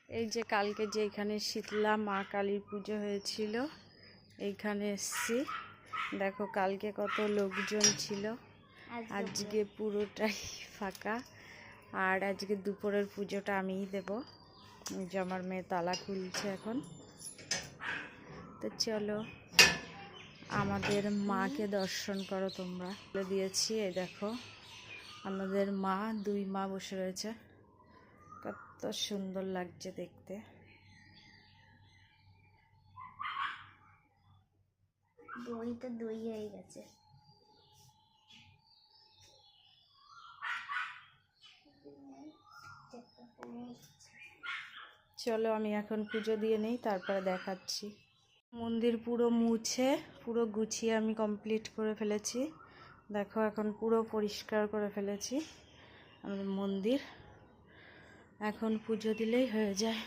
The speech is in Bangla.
এই যে কালকে যে এখানে শীতলা মা কালীর পুজো হয়েছিল, এইখানে এসছি। দেখো কালকে কত লোকজন ছিল, আজকে পুরোটাই ফাঁকা। আর আজকে দুপুরের পুজোটা আমিই দেবো, যে আমার মেয়ে তালা খুলছে এখন। তো চলো আমাদের মাকে দর্শন করো তোমরা। বলে দিয়েছি, এই দেখো আমাদের মা, দুই মা বসে রয়েছে, কত সুন্দর লাগছে দেখতে। দই তো দই হয়ে গেছে। চলো আমি এখন পুজো দিয়ে নেই, তারপরে দেখাচ্ছি। মন্দির পুরো মুছে পুরো গুছিয়ে আমি কমপ্লিট করে ফেলেছি। দেখো এখন পুরো পরিষ্কার করে ফেলেছি আমাদের মন্দির। এখন পুজো দিলেই হয়ে যায়।